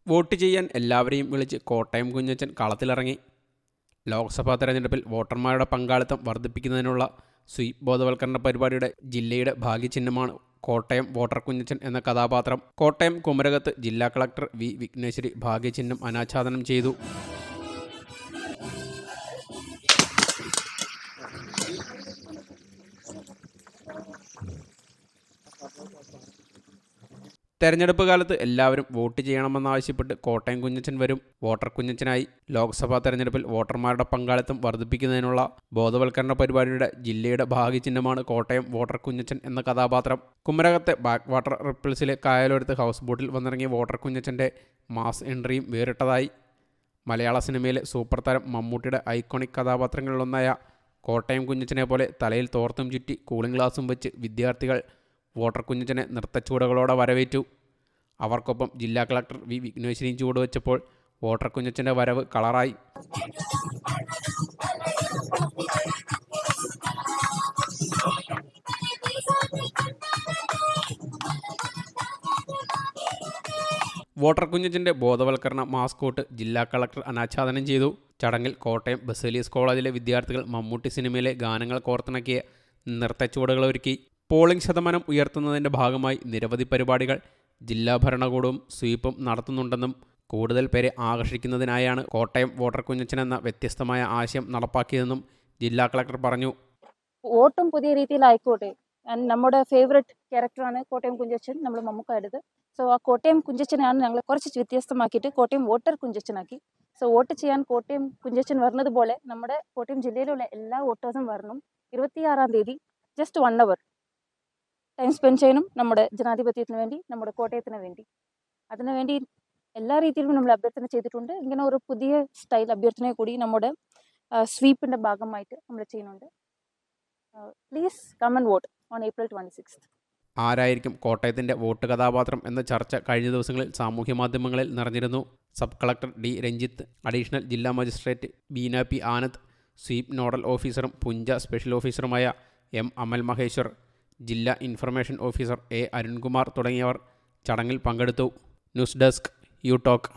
Vote ചെയ്യാൻ എല്ലാവരെയും വിളിച്ച് കോട്ടയം കുഞ്ഞച്ചൻ കളത്തിലിറങ്ങി. ലോക്സഭാ തെരഞ്ഞെടുപ്പിൽ വോട്ടർമാരുടെ പങ്കാളിത്തം വർദ്ധിപ്പിക്കുന്നതിനുള്ള സ്വീപ് ബോധവൽക്കരണ പരിപാടിയുടെ ജില്ലയുടെ ഭാഗ്യചിഹ്നമാണ് കോട്ടയം വോട്ടർ കുഞ്ഞച്ചൻ എന്ന കഥാപാത്രം. കോട്ടയം കുമരകത്ത് ജില്ലാ കളക്ടർ വി വിഘ്നേശ്വരി ഭാഗ്യചിഹ്നം അനാച്ഛാദനം ചെയ്തു. തെരഞ്ഞെടുപ്പ് കാലത്ത് എല്ലാവരും വോട്ട് ചെയ്യണമെന്നാവശ്യപ്പെട്ട് കോട്ടയം കുഞ്ഞച്ചൻ വരും. വോട്ടർ കുഞ്ഞച്ചനായി ലോക്സഭാ തെരഞ്ഞെടുപ്പിൽ വോട്ടർമാരുടെ പങ്കാളിത്തം വർദ്ധിപ്പിക്കുന്നതിനുള്ള ബോധവൽക്കരണ പരിപാടിയുടെ ജില്ലയുടെ ഭാഗ്യചിഹ്നമാണ് കോട്ടയം വോട്ടർ കുഞ്ഞച്ചൻ എന്ന കഥാപാത്രം. കുമരകത്തെ ബാക്ക് വാട്ടർ റിപ്പിൾസിലെ കായലോരത്ത് ഹൗസ് ബോട്ടിൽ വന്നിറങ്ങിയ വോട്ടർ കുഞ്ഞച്ചൻ്റെ മാസ് എൻട്രിയും വേറിട്ടതായി. മലയാള സിനിമയിലെ സൂപ്പർ താരം മമ്മൂട്ടിയുടെ ഐക്കോണിക് കഥാപാത്രങ്ങളിലൊന്നായ കോട്ടയം കുഞ്ഞച്ചനെ പോലെ തലയിൽ തോർത്തും ചുറ്റി കൂളിംഗ് ഗ്ലാസും വെച്ച് വിദ്യാർത്ഥികൾ വോട്ടർ കുഞ്ഞച്ചനെ നൃത്തച്ചുവടുകളോടെ വരവേറ്റു. അവർക്കൊപ്പം ജില്ലാ കളക്ടർ വി വിഘ്നേശ്വരിയും ചുവടുവെച്ചപ്പോൾ വോട്ടർ കുഞ്ഞച്ചൻ്റെ വരവ് കളറായി. വോട്ടർ കുഞ്ഞച്ചൻ്റെ ബോധവൽക്കരണ മാസ്കോട്ട് ജില്ലാ കളക്ടർ അനാച്ഛാദനം ചെയ്തു. ചടങ്ങിൽ കോട്ടയം ബസേലിയസ് കോളേജിലെ വിദ്യാർത്ഥികൾ മമ്മൂട്ടി സിനിമയിലെ ഗാനങ്ങൾ കോർത്തിണക്കിയ നൃത്തച്ചുവടുകളൊരുക്കി. പോളിംഗ് ശതമാനം ഉയർത്തുന്നതിൻ്റെ ഭാഗമായി നിരവധി പരിപാടികൾ ജില്ലാ ഭരണകൂടവും സ്വീപ്പും നടത്തുന്നുണ്ടെന്നും കൂടുതൽ പേരെ ആകർഷിക്കുന്നതിനായാണ് കോട്ടയം വോട്ടർ കുഞ്ഞച്ചൻ എന്ന വ്യത്യസ്തമായ ആശയം നടപ്പാക്കിയതെന്നും ജില്ലാ കളക്ടർ പറഞ്ഞു. വോട്ടും പുതിയ രീതിയിലായിക്കോട്ടെ. നമ്മുടെ ഫേവറേറ്റ് ക്യാരക്ടറാണ് കോട്ടയം കുഞ്ഞച്ചൻ, നമ്മൾ മമ്മൂക്കാരുത്. സോ ആ കോട്ടയം കുഞ്ഞച്ചനാണ് ഞങ്ങൾ കുറച്ച് വ്യത്യസ്തമാക്കിയിട്ട് കോട്ടയം വോട്ടർ കുഞ്ഞച്ചനാക്കി. സോ വോട്ട് ചെയ്യാൻ കോട്ടയം കുഞ്ഞച്ചൻ വരുന്നത് പോലെ നമ്മുടെ കോട്ടയം ജില്ലയിലുള്ള എല്ലാ വോട്ടേഴ്സും വരണം. 26-ാം തീയതി ജസ്റ്റ് 1 hour ടൈം സ്പെൻഡ് ചെയ്യണം നമ്മുടെ ജനാധിപത്യത്തിന് വേണ്ടി, നമ്മുടെ കോട്ടയത്തിന് വേണ്ടി. അതിനുവേണ്ടി എല്ലാ രീതിയിലും നമ്മൾ അഭ്യർത്ഥന ചെയ്തിട്ടുണ്ട്. ഇങ്ങനെ ഒരു പുതിയ സ്റ്റൈൽ അഭ്യർത്ഥന കൂടി നമ്മുടെ സ്വീപ്പിൻ്റെ ഭാഗമായിട്ട് നമ്മൾ ചെയ്യുന്നുണ്ട്. Please come and vote on April 26. ആരായിരിക്കും കോട്ടയത്തിൻ്റെ വോട്ട് കഥാപാത്രം എന്ന ചർച്ച കഴിഞ്ഞ ദിവസങ്ങളിൽ സാമൂഹ്യ മാധ്യമങ്ങളിൽ നിറഞ്ഞിരുന്നു. Sub collector D Ranjith, additional ജില്ലാ magistrate Beena P Anand, SVEEP nodal ഓഫീസറും പുഞ്ച സ്പെഷ്യൽ ഓഫീസറുമായ എം അമൽ മഹേശ്വർ, ജില്ലാ ഇൻഫർമേഷൻ ഓഫീസർ എ അരുൺകുമാർ തുടങ്ങിയവർ ചടങ്ങിൽ പങ്കെടുത്തു. News desk U talk.